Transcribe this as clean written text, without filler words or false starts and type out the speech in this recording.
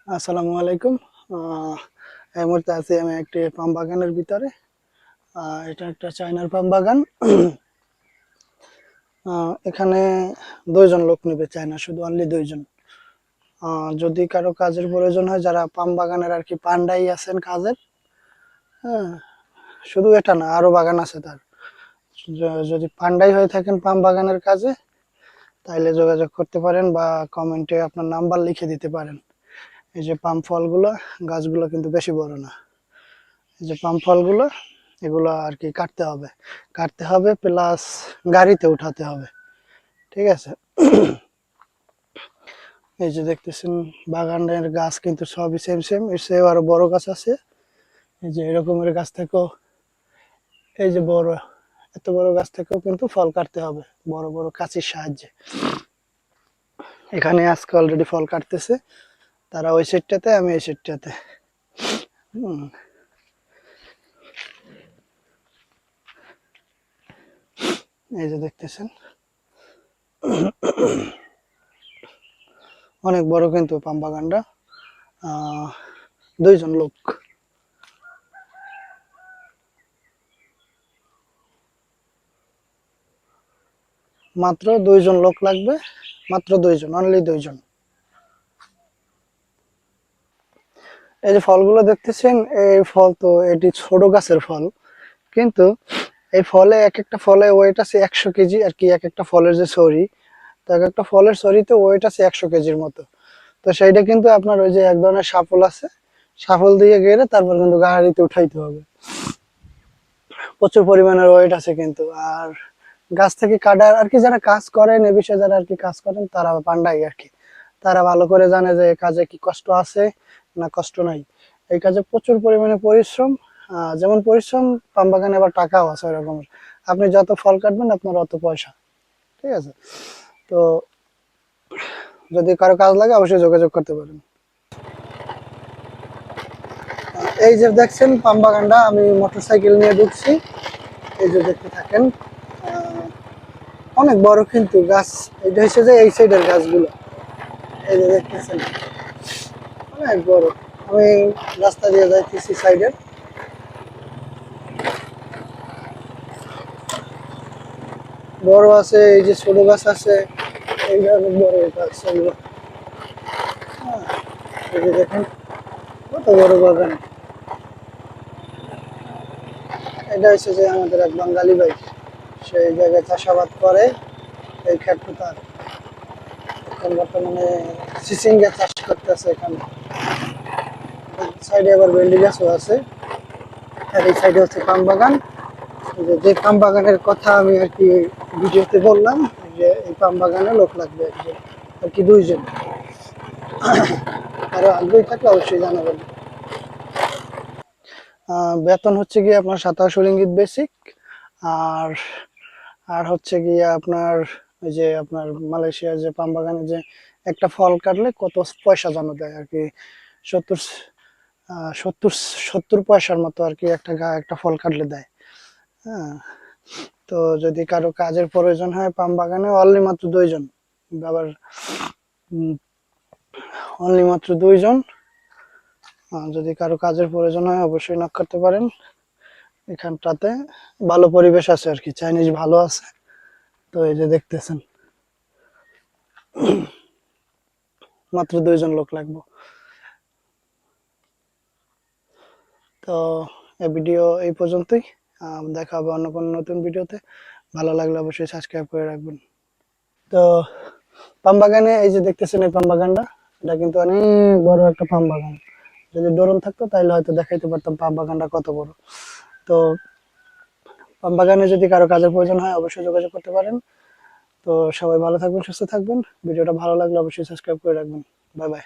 আসসালামু আলাইকুম। আহ, এই মুহূর্তে আছি আমি একটি পাম বাগানের ভিতরে। এটা একটা চায়নার পাম বাগান। এখানে 2 জন লোক নেবে, চায়না শুধু অনলি 2 জন। যদি কারো কাজের প্রয়োজন হয়, যারা পাম বাগানের আর কি পান্ডাই আছেন কাজের, হ্যাঁ, শুধু এটা না, আরো বাগান আছে তার। যদি পান্ডাই হয়ে থাকেন পাম বাগানের কাজে, তাইলে যোগাযোগ করতে পারেন বা কমেন্টে আপনার নাম্বার লিখে দিতে পারেন। এই যে পাম ফলগুলো, গাছগুলো কিন্তু বেশি বড় না। এই যে পাম ফলগুলো, এগুলো আর কি কাটতে হবে প্লাস গাড়িতে উঠাতে হবে। ঠিক আছে। এই যে দেখতেছেন বাগানের গাছ কিন্তু সবই সেম সেম, এর চেয়েও আরো বড় গাছ আছে। এই যে এরকমের গাছ থেকেও, এই যে বড়, এত বড় গাছ থেকেও কিন্তু ফল কাটতে হবে বড় বড় কাঁচির সাহায্যে। এখানে আজকে অলরেডি ফল কাটতেছে, তারা ওই সাইডটাতে, আমি এই সাইডটাতে। এই যে দেখতেছেন অনেক বড় কিন্তু পাম বাগানটা। 2 জন লোক, মাত্র 2 জন লোক লাগবে, মাত্র 2 জন, অনলি 2 জন। এই যে ফলগুলো দেখতেছেন, এই ফল তো এটি ছোট গাছের ফল, কিন্তু এই ফলে এক একটা ফলে ওয়েট আছে 100 কেজি আর কি। এক একটা ফলের যে সরি, তো এক একটা ফলের সরিতে ওয়েট আছে 100 কেজির মতো। তো সেইটা কিন্তু আপনার ওই যে এক ধরনের শাফল আছে, শাফল দিয়ে গেড়ে তারপর কিন্তু গাড়িতে উঠাইতে হবে। প্রচুর পরিমাণের ওয়েট আছে কিন্তু। আর গাছ থেকে কাটার আর কি, যারা কাজ করেন এ বিষয়ে, যারা আর কি কাজ করেন, তারা পান্ডাই আর কি। তারা ভালো করে জানে যে কাজে কি কষ্ট আছে না কষ্ট নাই। এই কাজে প্রচুর পরিমাণে পরিশ্রম। যেমন পরিশ্রম, পাম বাগানে আবার টাকাও আছে ওই রকমের। আপনি যত ফল কাটবেন আপনার অত পয়সা। ঠিক আছে। তো যদি কারো কাজ লাগে অবশ্যই যোগাযোগ করতে পারেন। এই যে দেখছেন পাম বাগানটা, আমি মোটরসাইকেল নিয়ে ঢুকছি। এই যে দেখতে থাকেন, অনেক বড় কিন্তু গাছ। এটা হচ্ছে যে এই সাইডের গাছগুলো, এই যে দেখতেছেন অনেক বড়। আমি রাস্তা দিয়ে যাইতেছি সাইডের, বড় আছে, এই যে ছোট গাছ আছে, এই যে অনেক বড় গাছ এগুলো। এই যে দেখেন কত বড় বাগান। এটা হচ্ছে যে আমাদের এক বাঙালি ভাই, সেই জায়গায় চাষাবাদ করে। এই ক্ষেত্রে তার এখন বর্তমানে সিসিঙ্গা চাষ করতেছে এখানে। সাইডে আবার ভেন্ডি গাছও আছে। আর এই সাইডে হচ্ছে পাম বাগান। যে পাম বাগানের কথা আমি আর কি ভিডিওতে বললাম, যে এই পাম বাগানে লোক লাগবে একজন আর কি, 2 জন। আরো আগ্রহী থাকলে অবশ্যই জানাবেন। বেতন হচ্ছে গিয়ে আপনার 27 রিঙ্গিত বেসিক। আর আর হচ্ছে গিয়ে আপনার ওই যে আপনার মালয়েশিয়ার যে পাম বাগানে যে একটা ফল কাটলে কত পয়সা জানো দেয় আর কি, 70 70 70 পয়সার মতো আর কি, একটা ফল কাটলে দেয়। হ্যাঁ। তো যদি কারো কাজের প্রয়োজন হয় পাম বাগানে, অনলি মাত্র 2 জন। আবার অনলি মাত্র 2 জন। যদি কারো কাজের প্রয়োজন হয় অবশ্যই নক করতে পারেন। এখানটাতে ভালো পরিবেশ আছে আর কি, চাইনিজ ভালো আছে। তো এই যে দেখতেছেন মাত্র 2 জন লোক লাগবে। তো এই ভিডিও এই পর্যন্তই। দেখা হবে অন্য কোনো নতুন ভিডিওতে। ভালো লাগলে অবশ্যই সাবস্ক্রাইব করে রাখবেন। তো পাম বাগানে, এই যে দেখতেছেন এই পাম বাগানটা, এটা কিন্তু অনেক বড় একটা পাম বাগান। যদি ড্রোন থাকতো তাহলে হয়তো দেখাইতে পারতাম পাম বাগানটা কত বড়। তো পাম বাগানে যদি কারো কাজের প্রয়োজন হয় অবশ্যই যোগাযোগ করতে পারেন। তো সবাই ভালো থাকবেন, সুস্থ থাকবেন। ভিডিওটা ভালো লাগলে অবশ্যই সাবস্ক্রাইব করে রাখবেন। Bye bye.